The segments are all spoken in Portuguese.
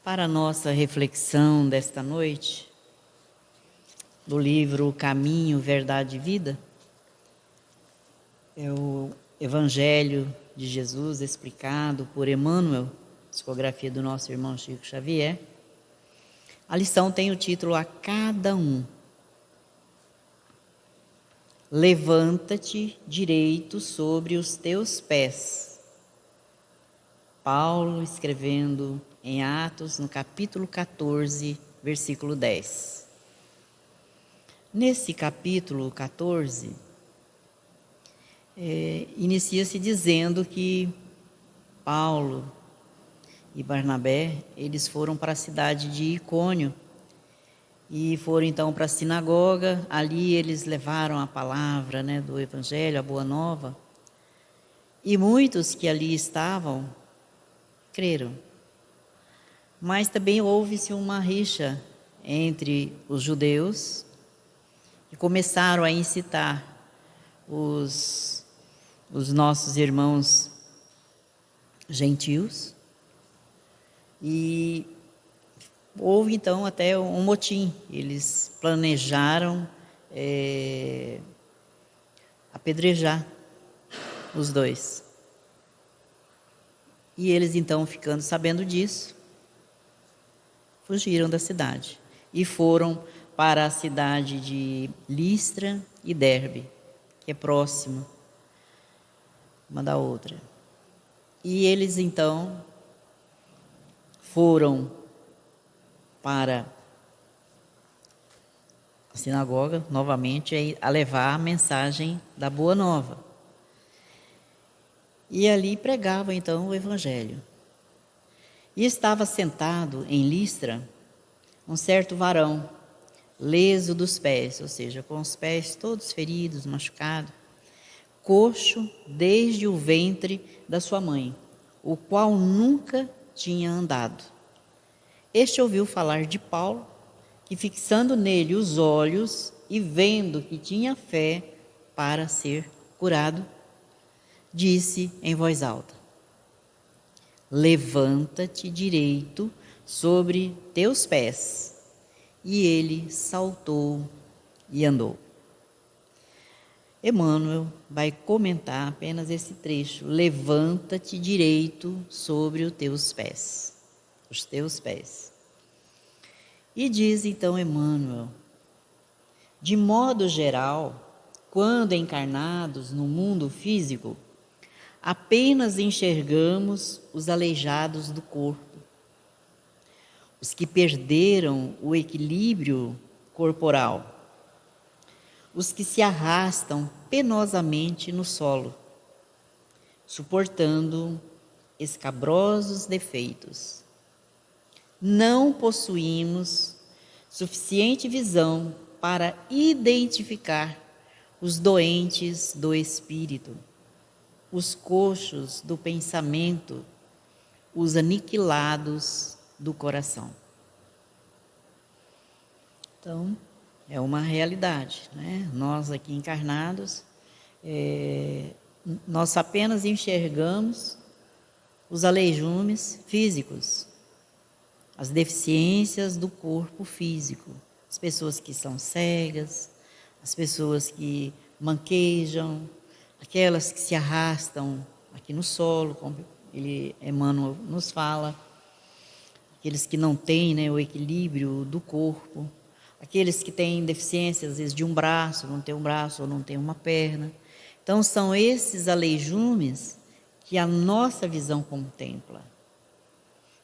Para a nossa reflexão desta noite, do livro Caminho, Verdade e Vida, é o Evangelho de Jesus explicado por Emmanuel, psicografia do nosso irmão Chico Xavier. A lição tem o título A Cada Um. Levanta-te direito sobre os teus pés. Paulo escrevendo em Atos, no capítulo 14, versículo 10. Nesse capítulo 14, inicia-se dizendo que Paulo e Barnabé, eles foram para a cidade de Icônio e foram então para a sinagoga. Ali eles levaram a palavra, do Evangelho, a Boa Nova, e muitos que ali estavam creram. Mas também houve-se uma rixa entre os judeus, que começaram a incitar os nossos irmãos gentios, e houve então até um motim. Eles planejaram apedrejar os dois. E eles então, ficando sabendo disso, fugiram da cidade e foram para a cidade de Listra e Derbe, que é próxima uma da outra. E eles então foram para a sinagoga novamente a levar a mensagem da Boa Nova. E ali pregavam então o Evangelho. E estava sentado em Listra um certo varão, leso dos pés, ou seja, com os pés todos feridos, machucados, coxo desde o ventre da sua mãe, o qual nunca tinha andado. Este ouviu falar de Paulo, que fixando nele os olhos e vendo que tinha fé para ser curado, disse em voz alta: levanta-te direito sobre teus pés. E ele saltou e andou. Emmanuel vai comentar apenas esse trecho: levanta-te direito sobre os teus pés. Os teus pés. E diz então Emmanuel: de modo geral, quando encarnados no mundo físico, apenas enxergamos os aleijados do corpo, os que perderam o equilíbrio corporal, os que se arrastam penosamente no solo, suportando escabrosos defeitos. Não possuímos suficiente visão para identificar os doentes do espírito, os coxos do pensamento, os aniquilados do coração. Então, é uma realidade, Nós aqui encarnados, nós apenas enxergamos os aleijumes físicos, as deficiências do corpo físico, as pessoas que são cegas, as pessoas que manquejam, aquelas que se arrastam aqui no solo, como Emmanuel nos fala, aqueles que não têm o equilíbrio do corpo, aqueles que têm deficiências, às vezes, de um braço, não tem um braço ou não tem uma perna. Então, são esses aleijumes que a nossa visão contempla.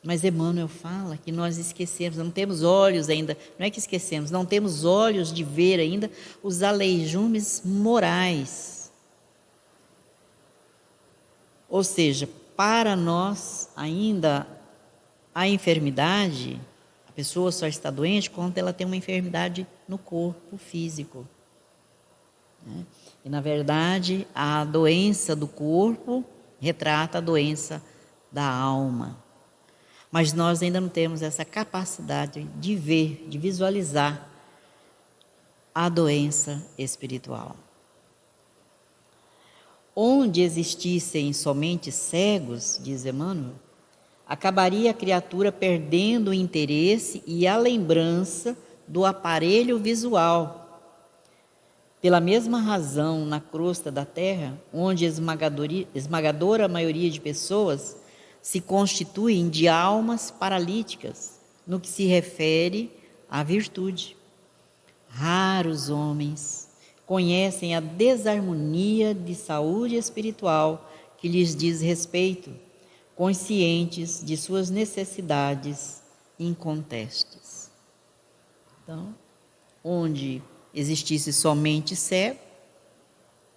Mas Emmanuel fala que nós esquecemos, não temos olhos ainda, não é que esquecemos, não temos olhos de ver ainda os aleijumes morais. Ou seja, para nós ainda a enfermidade, a pessoa só está doente quando ela tem uma enfermidade no corpo físico. E na verdade, a doença do corpo retrata a doença da alma. Mas nós ainda não temos essa capacidade de ver, de visualizar a doença espiritual. Onde existissem somente cegos, diz Emmanuel, acabaria a criatura perdendo o interesse e a lembrança do aparelho visual. Pela mesma razão, na crosta da Terra, onde a esmagadora maioria de pessoas se constituem de almas paralíticas, no que se refere à virtude. Raros homens conhecem a desarmonia de saúde espiritual que lhes diz respeito, conscientes de suas necessidades incontestes. Então, onde existisse somente cego,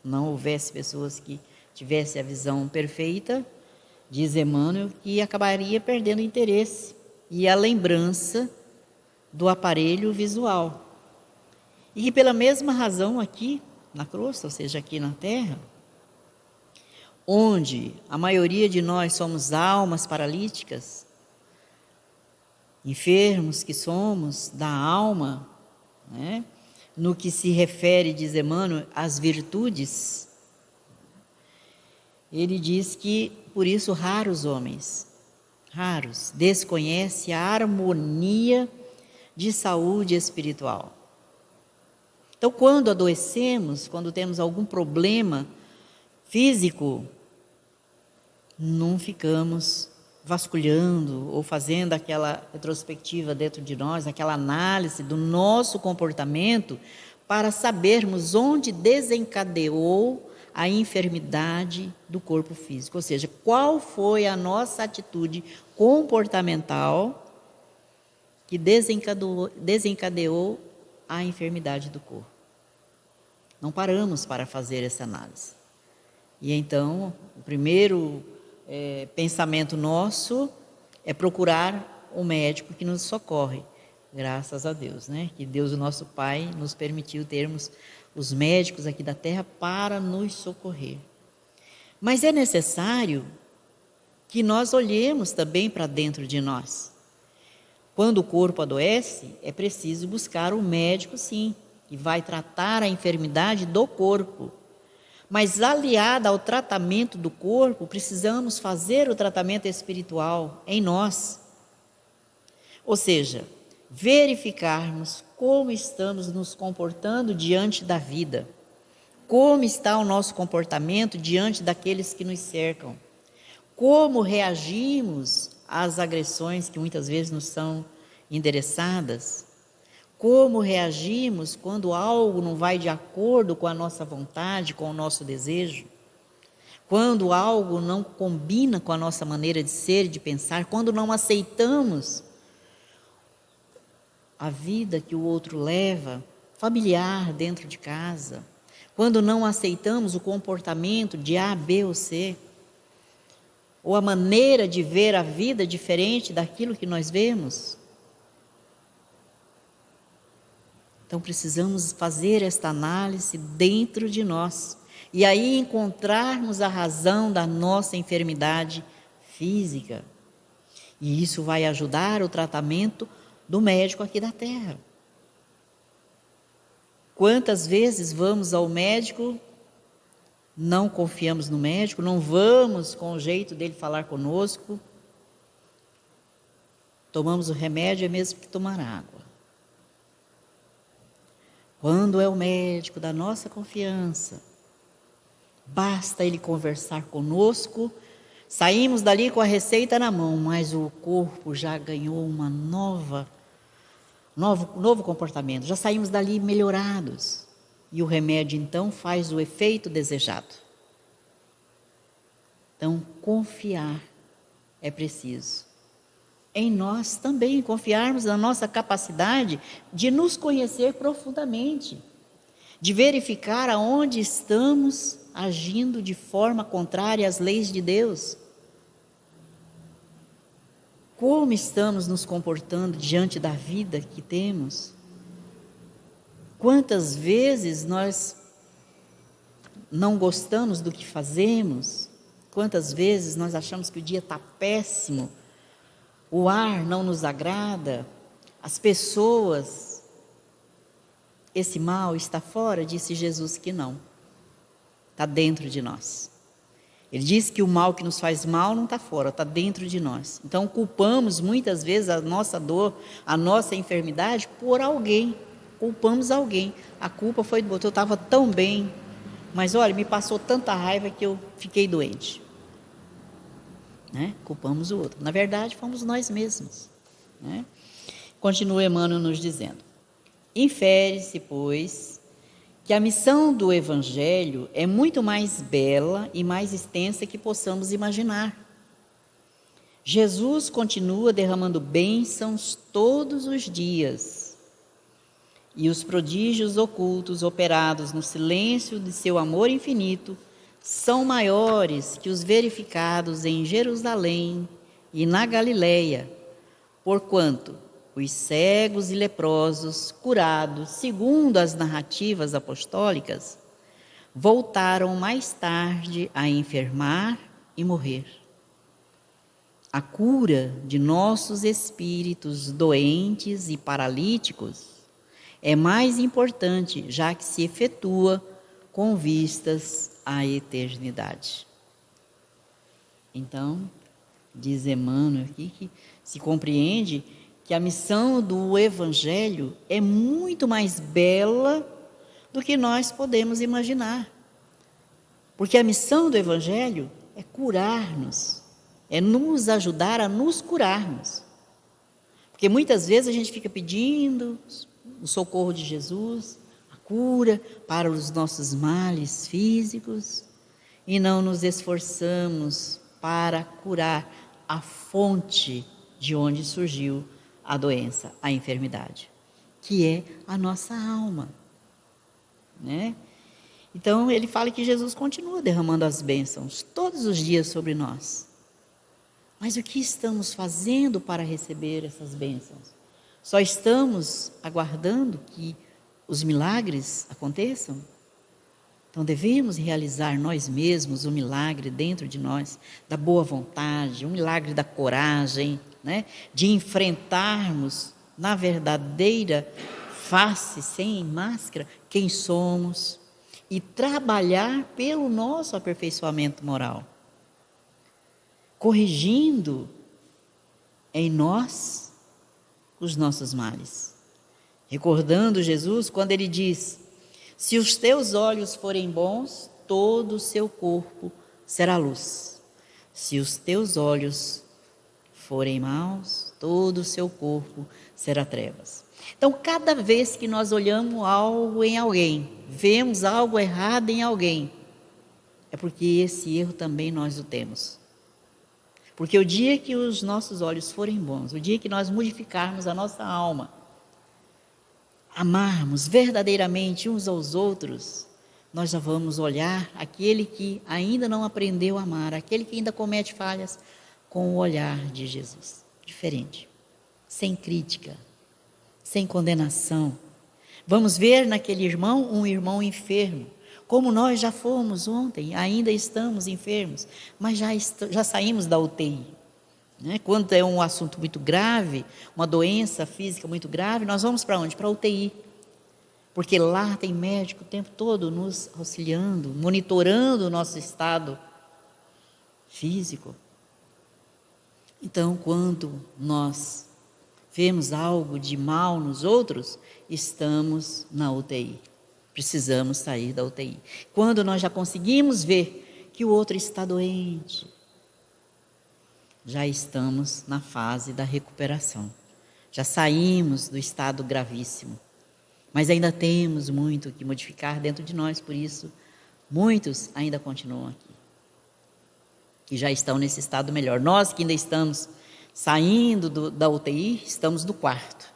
não houvesse pessoas que tivessem a visão perfeita, diz Emmanuel, que acabaria perdendo o interesse e a lembrança do aparelho visual. E que pela mesma razão aqui na crosta, ou seja, aqui na Terra, onde a maioria de nós somos almas paralíticas, enfermos que somos da alma, né? No que se refere, diz Emmanuel, às virtudes, ele diz que, por isso, raros homens, desconhecem a harmonia de saúde espiritual. Então, quando adoecemos, quando temos algum problema físico, não ficamos vasculhando ou fazendo aquela retrospectiva dentro de nós, aquela análise do nosso comportamento para sabermos onde desencadeou a enfermidade do corpo físico, ou seja, qual foi a nossa atitude comportamental que desencadeou a enfermidade do corpo. Não paramos para fazer essa análise. E então, o primeiro pensamento nosso é procurar o médico que nos socorre, graças a Deus, né? Que Deus, o nosso Pai, nos permitiu termos os médicos aqui da Terra para nos socorrer. Mas é necessário que nós olhemos também para dentro de nós. Quando o corpo adoece, é preciso buscar o médico, sim, que vai tratar a enfermidade do corpo. Mas aliada ao tratamento do corpo, precisamos fazer o tratamento espiritual em nós. Ou seja, verificarmos como estamos nos comportando diante da vida, como está o nosso comportamento diante daqueles que nos cercam, como reagimos às agressões que muitas vezes nos são endereçadas, como reagimos quando algo não vai de acordo com a nossa vontade, com o nosso desejo, quando algo não combina com a nossa maneira de ser, de pensar, quando não aceitamos a vida que o outro leva, familiar dentro de casa, quando não aceitamos o comportamento de A, B ou C, ou a maneira de ver a vida diferente daquilo que nós vemos. Então precisamos fazer esta análise dentro de nós e aí encontrarmos a razão da nossa enfermidade física. E isso vai ajudar o tratamento do médico aqui da Terra. Quantas vezes vamos ao médico, não confiamos no médico, não vamos com o jeito dele falar conosco, tomamos o remédio, é mesmo que tomar água. Quando é o médico da nossa confiança, basta ele conversar conosco, saímos dali com a receita na mão, mas o corpo já ganhou uma novo comportamento, já saímos dali melhorados. E o remédio então faz o efeito desejado. Então, confiar é preciso. Em nós também, confiarmos na nossa capacidade de nos conhecer profundamente, de verificar aonde estamos agindo de forma contrária às leis de Deus. Como estamos nos comportando diante da vida que temos? Quantas vezes nós não gostamos do que fazemos? Quantas vezes nós achamos que o dia está péssimo? O ar não nos agrada, as pessoas, esse mal está fora, disse Jesus que não, está dentro de nós. Ele diz que o mal que nos faz mal não está fora, está dentro de nós. Então, culpamos muitas vezes a nossa dor, a nossa enfermidade por alguém. Culpamos alguém. A culpa foi do outro. Eu estava tão bem, mas olha, me passou tanta raiva que eu fiquei doente. Né? Culpamos o outro. Na verdade, fomos nós mesmos. Né? Continua Emmanuel nos dizendo: infere-se, pois, que a missão do Evangelho é muito mais bela e mais extensa que possamos imaginar. Jesus continua derramando bênçãos todos os dias, e os prodígios ocultos operados no silêncio de seu amor infinito são maiores que os verificados em Jerusalém e na Galileia, porquanto os cegos e leprosos, curados segundo as narrativas apostólicas, voltaram mais tarde a enfermar e morrer. A cura de nossos espíritos doentes e paralíticos é mais importante, já que se efetua com vistas à eternidade. Então, diz Emmanuel aqui que se compreende que a missão do Evangelho é muito mais bela do que nós podemos imaginar. Porque a missão do Evangelho é curar-nos, é nos ajudar a nos curarmos. Porque muitas vezes a gente fica pedindo o socorro de Jesus, a cura para os nossos males físicos, e não nos esforçamos para curar a fonte de onde surgiu a doença, a enfermidade, que é a nossa alma, né? Então, ele fala que Jesus continua derramando as bênçãos todos os dias sobre nós. Mas o que estamos fazendo para receber essas bênçãos? Só estamos aguardando que os milagres aconteçam? Então, devemos realizar nós mesmos o milagre dentro de nós, da boa vontade, o milagre da coragem, né? De enfrentarmos na verdadeira face, sem máscara, quem somos e trabalhar pelo nosso aperfeiçoamento moral, corrigindo em nós os nossos males. Recordando Jesus quando ele diz: se os teus olhos forem bons, todo o seu corpo será luz. Se os teus olhos forem maus, todo o seu corpo será trevas. Então, cada vez que nós olhamos algo em alguém, vemos algo errado em alguém, é porque esse erro também nós o temos. Porque o dia que os nossos olhos forem bons, o dia que nós modificarmos a nossa alma, amarmos verdadeiramente uns aos outros, nós já vamos olhar aquele que ainda não aprendeu a amar, aquele que ainda comete falhas, com o olhar de Jesus, diferente, sem crítica, sem condenação. Vamos ver naquele irmão um irmão enfermo, como nós já fomos ontem, ainda estamos enfermos, mas já saímos da UTI. Né? Quando é um assunto muito grave, uma doença física muito grave, nós vamos para onde? Para a UTI. Porque lá tem médico o tempo todo nos auxiliando, monitorando o nosso estado físico. Então, quando nós vemos algo de mal nos outros, estamos na UTI. Precisamos sair da UTI. Quando nós já conseguimos ver que o outro está doente, já estamos na fase da recuperação. Já saímos do estado gravíssimo. Mas ainda temos muito que modificar dentro de nós, por isso, muitos ainda continuam aqui. Que já estão nesse estado melhor. Nós que ainda estamos saindo da UTI, estamos no quarto.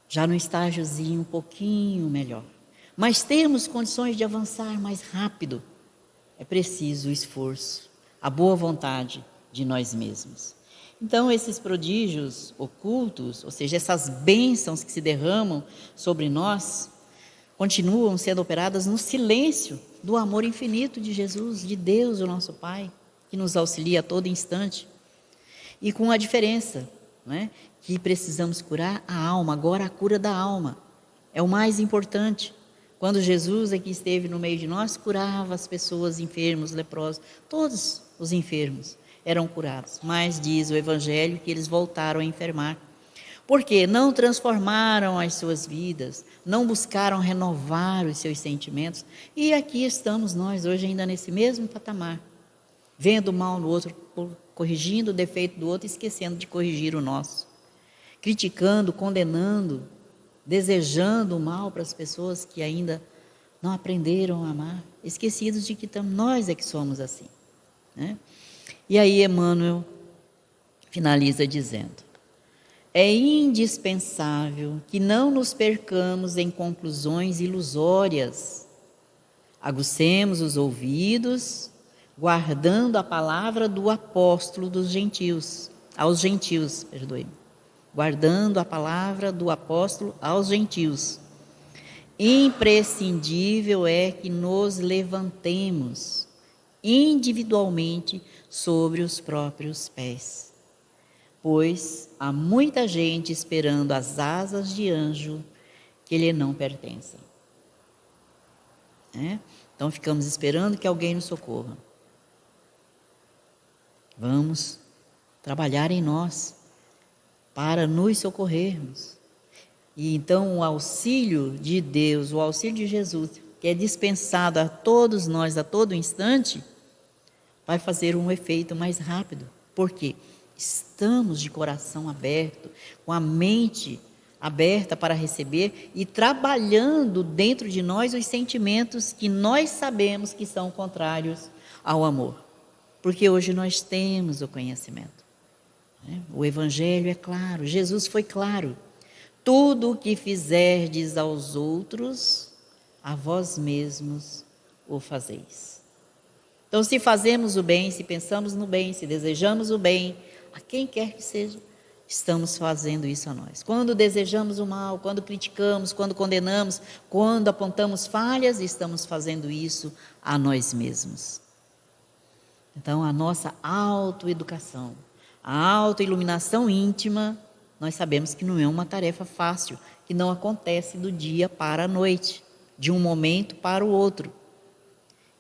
Já no estágiozinho um pouquinho melhor. Mas temos condições de avançar mais rápido. É preciso o esforço, a boa vontade de nós mesmos. Então, esses prodígios ocultos, ou seja, essas bênçãos que se derramam sobre nós, continuam sendo operadas no silêncio do amor infinito de Jesus, de Deus, o nosso Pai, que nos auxilia a todo instante. E com a diferença, né, que precisamos curar a alma, agora a cura da alma é o mais importante, Quando Jesus aqui esteve no meio de nós, curava as pessoas enfermos, leprosos, todos os enfermos eram curados. Mas diz o Evangelho que eles voltaram a enfermar. Porque não transformaram as suas vidas, não buscaram renovar os seus sentimentos. E aqui estamos nós hoje ainda nesse mesmo patamar, vendo o mal no outro, corrigindo o defeito do outro, esquecendo de corrigir o nosso, criticando, condenando, desejando o mal para as pessoas que ainda não aprenderam a amar, esquecidos de que nós é que somos assim, né? E aí Emmanuel finaliza dizendo: é indispensável que não nos percamos em conclusões ilusórias. Aguçemos os ouvidos, guardando a palavra do apóstolo dos gentios, aos gentios, perdoe-me. Guardando a palavra do apóstolo aos gentios. Imprescindível é que nos levantemos individualmente sobre os próprios pés, pois há muita gente esperando as asas de anjo que lhe não pertencem. Então ficamos esperando que alguém nos socorra. Vamos trabalhar em nós para nos socorrermos. E então o auxílio de Deus, o auxílio de Jesus, que é dispensado a todos nós a todo instante, vai fazer um efeito mais rápido. Por quê? Estamos de coração aberto, com a mente aberta para receber e trabalhando dentro de nós os sentimentos que nós sabemos que são contrários ao amor. Porque hoje nós temos o conhecimento. O Evangelho é claro, Jesus foi claro. Tudo o que fizerdes aos outros, a vós mesmos o fazeis. Então, se fazemos o bem, se pensamos no bem, se desejamos o bem, a quem quer que seja, estamos fazendo isso a nós. Quando desejamos o mal, quando criticamos, quando condenamos, quando apontamos falhas, estamos fazendo isso a nós mesmos. Então, a nossa autoeducação, a autoiluminação íntima, nós sabemos que não é uma tarefa fácil, que não acontece do dia para a noite, de um momento para o outro.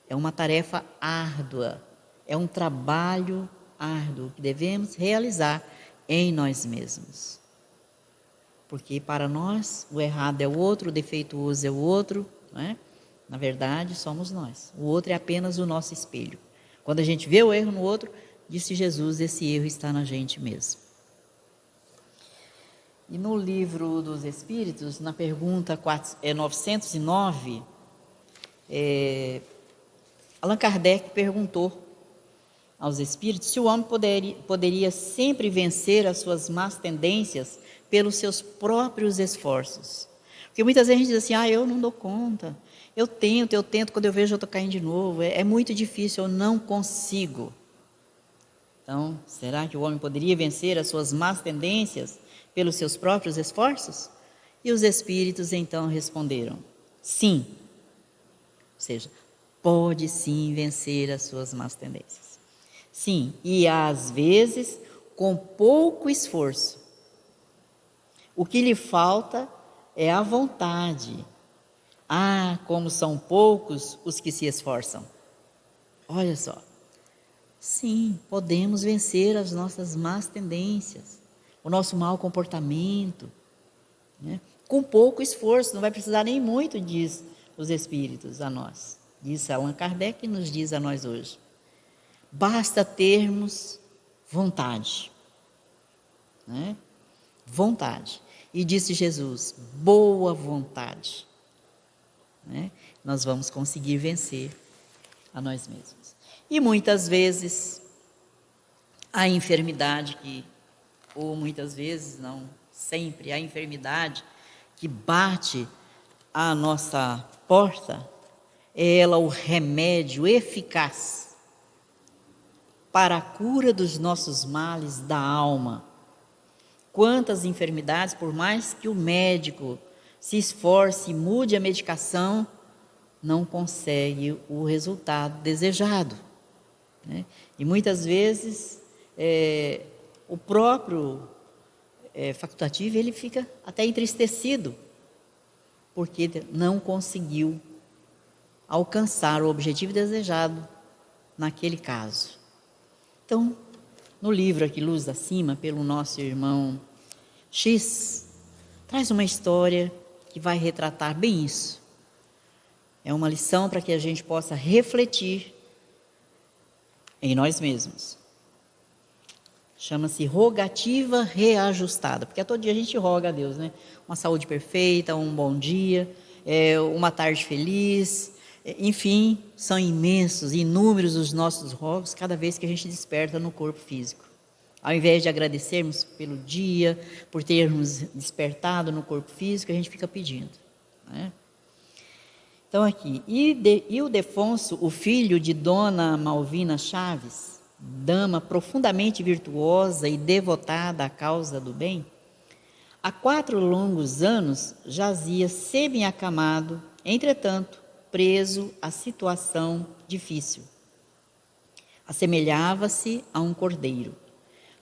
É uma tarefa árdua, é um trabalho árduo que devemos realizar em nós mesmos. Porque para nós o errado é o outro, o defeituoso é o outro, não é? Na verdade somos nós, o outro é apenas o nosso espelho. Quando a gente vê o erro no outro, disse Jesus, esse erro está na gente mesmo. E no Livro dos Espíritos, na pergunta 909, Allan Kardec perguntou aos espíritos se o homem poderia sempre vencer as suas más tendências pelos seus próprios esforços. Porque muitas vezes a gente diz assim, eu não dou conta, eu tento, quando eu vejo eu estou caindo de novo, é muito difícil, eu não consigo. Então, será que o homem poderia vencer as suas más tendências pelos seus próprios esforços? E os espíritos então responderam, sim. Ou seja, pode sim vencer as suas más tendências. Sim, e às vezes com pouco esforço. O que lhe falta é a vontade. Como são poucos os que se esforçam. Olha só. Sim, podemos vencer as nossas más tendências, o nosso mau comportamento, né? Com pouco esforço, não vai precisar nem muito, diz os espíritos a nós. Diz Allan Kardec e nos diz a nós hoje. Basta termos vontade, né? Vontade. E disse Jesus, boa vontade, né? Nós vamos conseguir vencer a nós mesmos. E muitas vezes a enfermidade ou muitas vezes, não sempre, a enfermidade que bate à nossa porta, é ela o remédio eficaz para a cura dos nossos males da alma. Quantas enfermidades, por mais que o médico se esforce e mude a medicação, não consegue o resultado desejado, né? E muitas vezes o próprio facultativo ele fica até entristecido, porque não conseguiu alcançar o objetivo desejado naquele caso. Então, no livro aqui, Luz Acima, pelo nosso irmão X, traz uma história que vai retratar bem isso. É uma lição para que a gente possa refletir em nós mesmos. Chama-se rogativa reajustada, porque a todo dia a gente roga a Deus, né? Uma saúde perfeita, um bom dia, uma tarde feliz, enfim, são imensos, inúmeros os nossos rogos cada vez que a gente desperta no corpo físico. Ao invés de agradecermos pelo dia, por termos despertado no corpo físico, a gente fica pedindo, né? Então aqui, Ildefonso, o filho de Dona Malvina Chaves, dama profundamente virtuosa e devotada à causa do bem, há 4 longos anos jazia semi-acamado, entretanto, preso à situação difícil. Assemelhava-se a um cordeiro.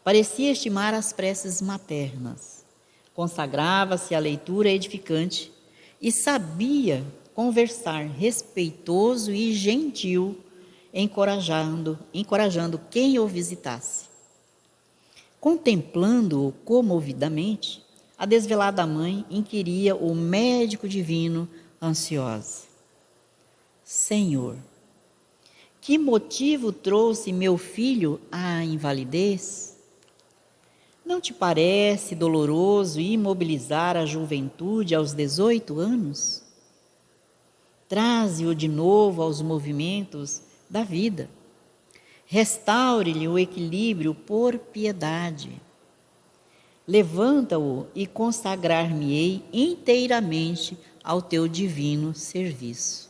Parecia estimar as preces maternas. Consagrava-se à leitura edificante e sabia conversar respeitoso e gentil, encorajando quem o visitasse. Contemplando-o comovidamente, a desvelada mãe inquiria o médico divino ansiosa: Senhor, que motivo trouxe meu filho à invalidez? Não te parece doloroso imobilizar a juventude aos 18 anos? Traze-o de novo aos movimentos da vida. Restaure-lhe o equilíbrio por piedade. Levanta-o e consagrar-me-ei inteiramente ao teu divino serviço.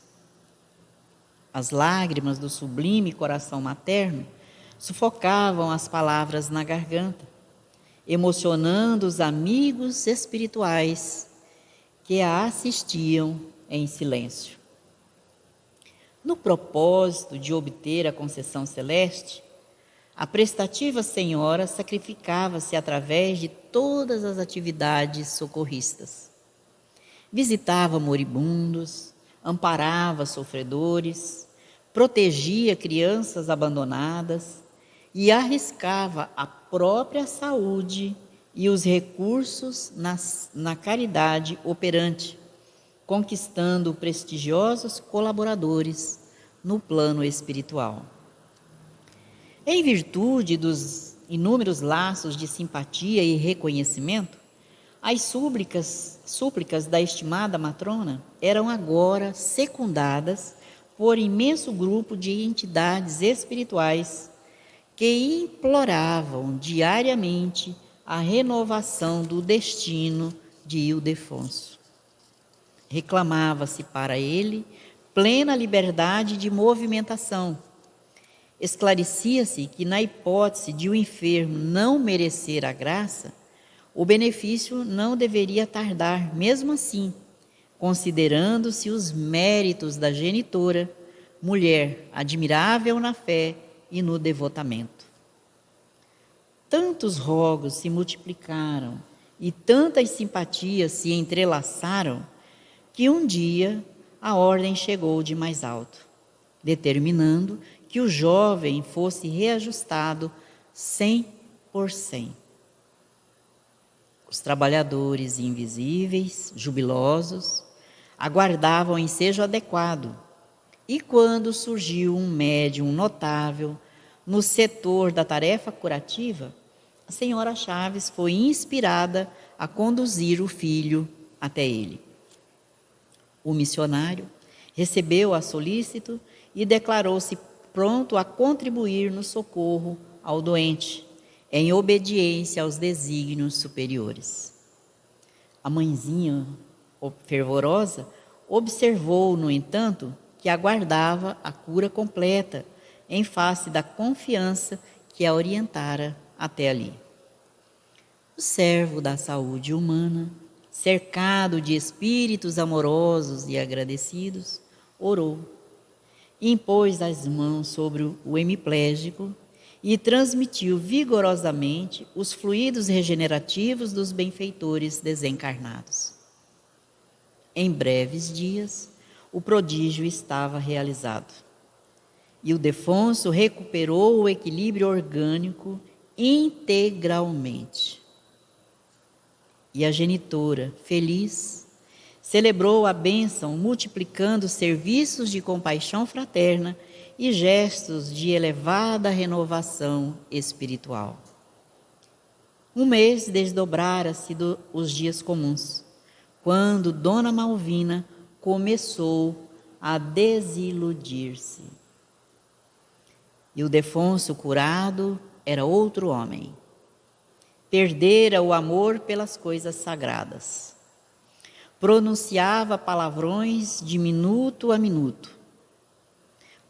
As lágrimas do sublime coração materno sufocavam as palavras na garganta, emocionando os amigos espirituais que a assistiam em silêncio. No propósito de obter a concessão celeste, a prestativa senhora sacrificava-se através de todas as atividades socorristas. Visitava moribundos, amparava sofredores, protegia crianças abandonadas e arriscava a própria saúde e os recursos na caridade operante, conquistando prestigiosos colaboradores no plano espiritual. Em virtude dos inúmeros laços de simpatia e reconhecimento, as súplicas da estimada matrona eram agora secundadas por imenso grupo de entidades espirituais que imploravam diariamente a renovação do destino de Ildefonso. Reclamava-se para ele plena liberdade de movimentação. Esclarecia-se que, na hipótese de o enfermo não merecer a graça, o benefício não deveria tardar, mesmo assim, considerando-se os méritos da genitora, mulher admirável na fé e no devotamento. Tantos rogos se multiplicaram e tantas simpatias se entrelaçaram que um dia a ordem chegou de mais alto, determinando que o jovem fosse reajustado 100%. Os trabalhadores invisíveis, jubilosos, aguardavam o ensejo adequado, e quando surgiu um médium notável no setor da tarefa curativa, a senhora Chaves foi inspirada a conduzir o filho até ele. O missionário recebeu a solícito e declarou-se pronto a contribuir no socorro ao doente, em obediência aos desígnios superiores. A mãezinha fervorosa observou, no entanto, que aguardava a cura completa, em face da confiança que a orientara até ali. O servo da saúde humana, cercado de espíritos amorosos e agradecidos, orou, impôs as mãos sobre o hemiplégico e transmitiu vigorosamente os fluidos regenerativos dos benfeitores desencarnados. Em breves dias, o prodígio estava realizado. E o Ildefonso recuperou o equilíbrio orgânico integralmente. E a genitora, feliz, celebrou a bênção, multiplicando serviços de compaixão fraterna e gestos de elevada renovação espiritual. Um mês desdobrara-se os dias comuns, quando Dona Malvina começou a desiludir-se. E o Ildefonso curado era outro homem. Perdera o amor pelas coisas sagradas. Pronunciava palavrões de minuto a minuto.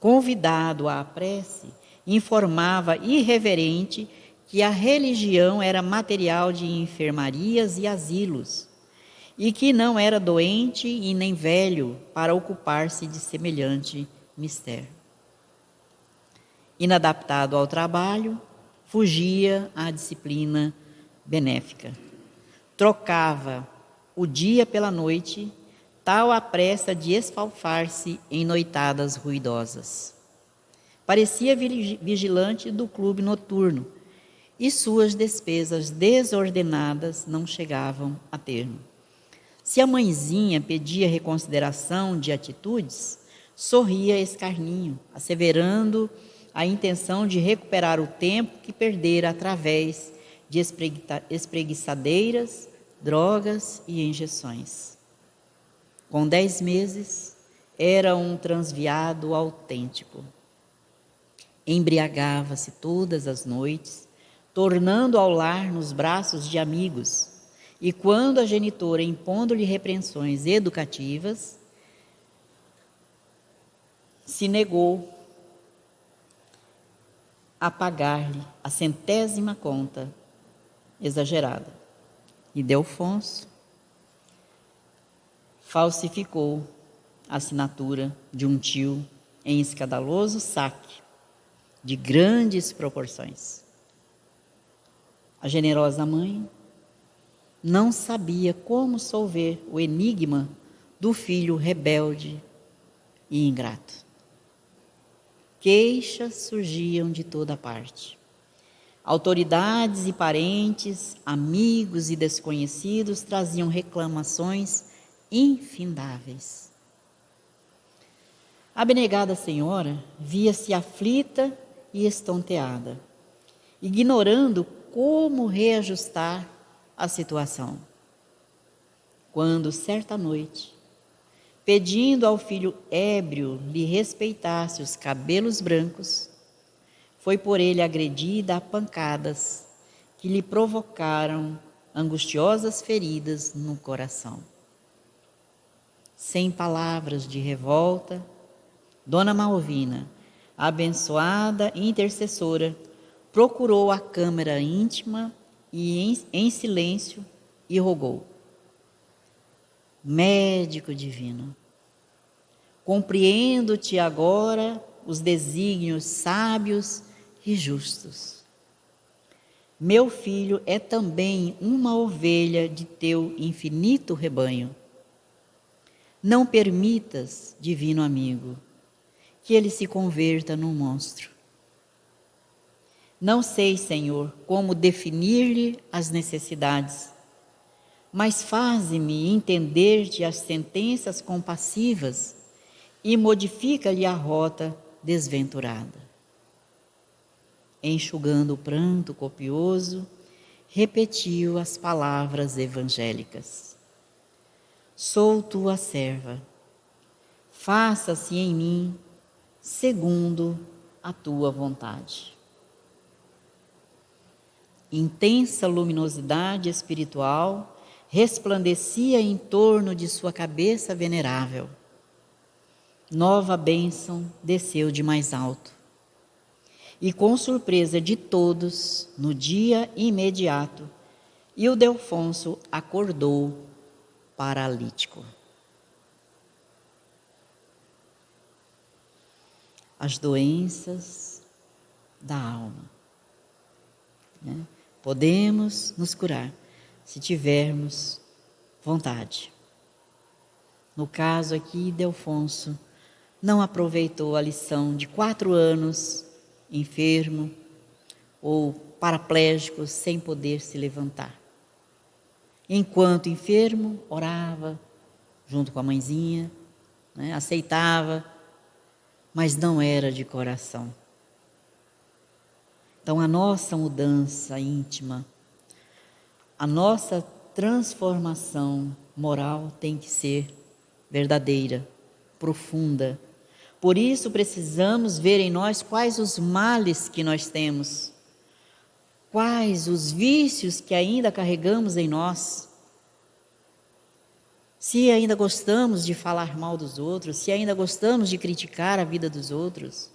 Convidado à prece, informava irreverente que a religião era material de enfermarias e asilos, e que não era doente e nem velho para ocupar-se de semelhante mistério. Inadaptado ao trabalho, fugia à disciplina benéfica. Trocava o dia pela noite, tal a pressa de esfalfar-se em noitadas ruidosas. Parecia vigilante do clube noturno, e suas despesas desordenadas não chegavam a termo. Se a mãezinha pedia reconsideração de atitudes, sorria escarninho, asseverando a intenção de recuperar o tempo que perdera através de espreguiçadeiras, drogas e injeções. Com 10 meses, era um transviado autêntico. Embriagava-se todas as noites, tornando ao lar nos braços de amigos, e quando a genitora, impondo-lhe repreensões educativas, se negou a pagar-lhe a 100ª conta exagerada. E Ildefonso falsificou a assinatura de um tio em escandaloso saque de grandes proporções. A generosa mãe não sabia como solver o enigma do filho rebelde e ingrato. Queixas surgiam de toda parte. Autoridades e parentes, amigos e desconhecidos traziam reclamações infindáveis. A abnegada senhora via-se aflita e estonteada, ignorando como reajustar a situação. Quando, certa noite, pedindo ao filho ébrio lhe respeitasse os cabelos brancos, foi por ele agredida a pancadas que lhe provocaram angustiosas feridas no coração. Sem palavras de revolta, Dona Malvina, abençoada intercessora, procurou a câmara íntima e em silêncio e rogou: Médico divino, compreendo-te agora os desígnios sábios e justos. Meu filho é também uma ovelha de teu infinito rebanho. Não permitas, divino amigo, que ele se converta num monstro. Não sei, Senhor, como definir-lhe as necessidades, mas faze-me entender-te as sentenças compassivas e modifica-lhe a rota desventurada. Enxugando o pranto copioso, repetiu as palavras evangélicas: Sou tua serva, faça-se em mim segundo a tua vontade. Intensa luminosidade espiritual resplandecia em torno de sua cabeça venerável. Nova bênção desceu de mais alto. E com surpresa de todos, no dia imediato, Ildefonso acordou paralítico. As doenças da alma, né? Podemos nos curar se tivermos vontade. No caso aqui, Ildefonso não aproveitou a lição de 4 anos enfermo ou paraplégico sem poder se levantar. Enquanto enfermo, orava junto com a mãezinha, né, aceitava, mas não era de coração. Então a nossa mudança íntima, a nossa transformação moral tem que ser verdadeira, profunda. Por isso precisamos ver em nós quais os males que nós temos, quais os vícios que ainda carregamos em nós. Se ainda gostamos de falar mal dos outros, se ainda gostamos de criticar a vida dos outros,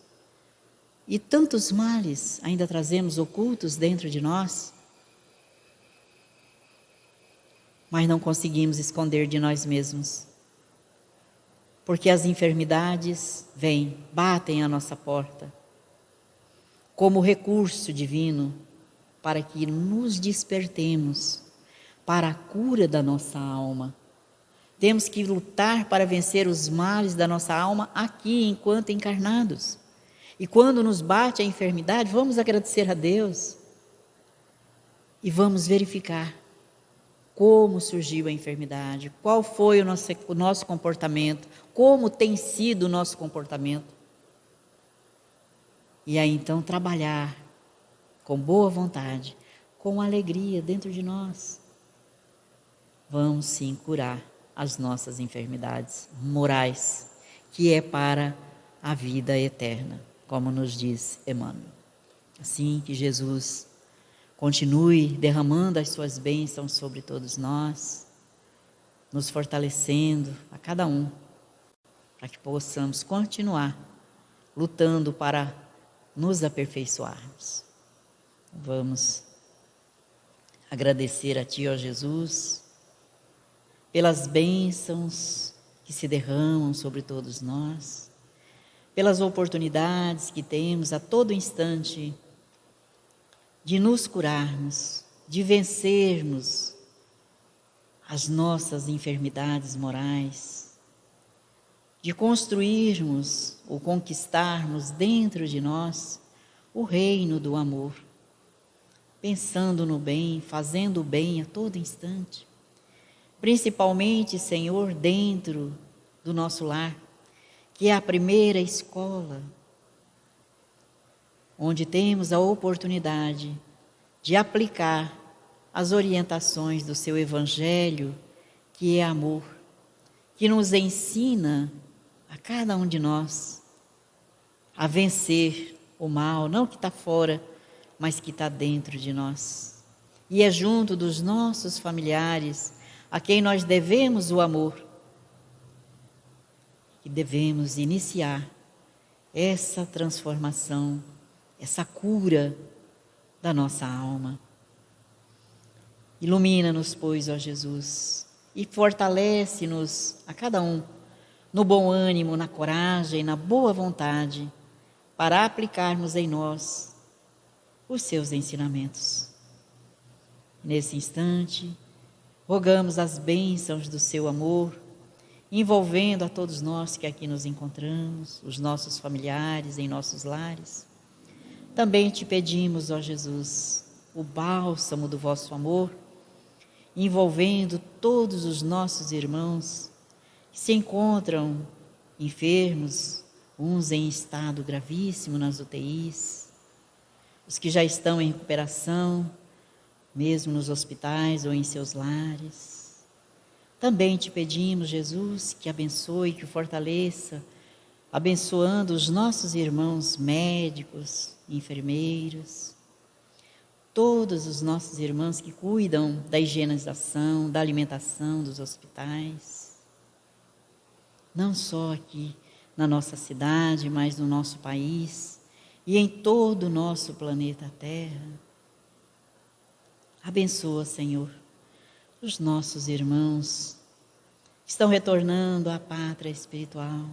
e tantos males ainda trazemos ocultos dentro de nós, mas não conseguimos esconder de nós mesmos. Porque as enfermidades vêm, batem à nossa porta, como recurso divino, para que nos despertemos para a cura da nossa alma. Temos que lutar para vencer os males da nossa alma aqui, enquanto encarnados. E quando nos bate a enfermidade, vamos agradecer a Deus e vamos verificar como surgiu a enfermidade, qual foi o nosso comportamento, como tem sido o nosso comportamento. E aí então trabalhar com boa vontade, com alegria dentro de nós. Vamos sim curar as nossas enfermidades morais, que é para a vida eterna, como nos diz Emmanuel. Assim que Jesus continue derramando as suas bênçãos sobre todos nós, nos fortalecendo a cada um, para que possamos continuar lutando para nos aperfeiçoarmos. Vamos agradecer a Ti, ó Jesus, pelas bênçãos que se derramam sobre todos nós, pelas oportunidades que temos a todo instante de nos curarmos, de vencermos as nossas enfermidades morais, de construirmos ou conquistarmos dentro de nós o reino do amor, pensando no bem, fazendo o bem a todo instante. Principalmente, Senhor, dentro do nosso lar, que é a primeira escola, onde temos a oportunidade de aplicar as orientações do Seu Evangelho, que é amor, que nos ensina a cada um de nós a vencer o mal, não que está fora, mas que está dentro de nós. E é junto dos nossos familiares, a quem nós devemos o amor, que devemos iniciar essa transformação, essa cura da nossa alma. Ilumina-nos, pois, ó Jesus, e fortalece-nos a cada um no bom ânimo, na coragem, na boa vontade, para aplicarmos em nós os seus ensinamentos. Nesse instante, rogamos as bênçãos do seu amor, envolvendo a todos nós que aqui nos encontramos, os nossos familiares em nossos lares. Também te pedimos, ó Jesus, o bálsamo do vosso amor, envolvendo todos os nossos irmãos que se encontram enfermos, uns em estado gravíssimo nas UTIs, os que já estão em recuperação, mesmo nos hospitais ou em seus lares. Também te pedimos, Jesus, que abençoe, que fortaleça, abençoando os nossos irmãos médicos, enfermeiros, todos os nossos irmãos que cuidam da higienização, da alimentação dos hospitais, não só aqui na nossa cidade, mas no nosso país e em todo o nosso planeta Terra. Abençoa, Senhor, os nossos irmãos que estão retornando à pátria espiritual.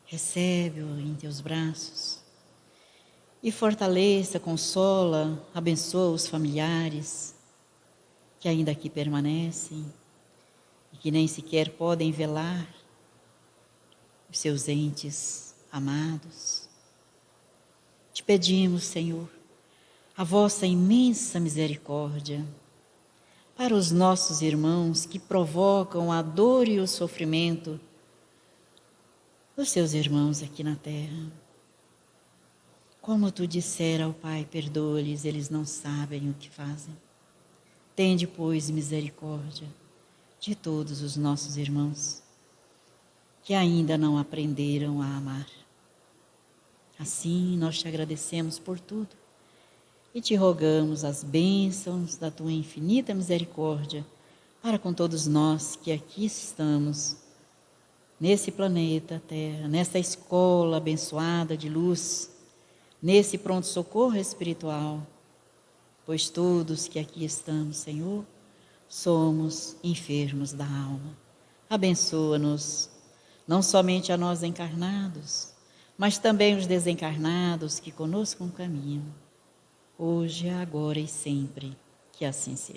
Recebe-o em teus braços e fortaleça, consola, abençoa os familiares que ainda aqui permanecem e que nem sequer podem velar os seus entes amados. Te pedimos, Senhor, a vossa imensa misericórdia para os nossos irmãos que provocam a dor e o sofrimento dos seus irmãos aqui na terra. Como tu dissera ao Pai, perdoa-lhes, eles não sabem o que fazem. Tende, pois, misericórdia de todos os nossos irmãos que ainda não aprenderam a amar. Assim, nós te agradecemos por tudo e te rogamos as bênçãos da tua infinita misericórdia para com todos nós que aqui estamos, nesse planeta Terra, nessa escola abençoada de luz, nesse pronto-socorro espiritual, pois todos que aqui estamos, Senhor, somos enfermos da alma. Abençoa-nos, não somente a nós encarnados, mas também os desencarnados que conosco caminham, hoje, agora e sempre, que assim seja.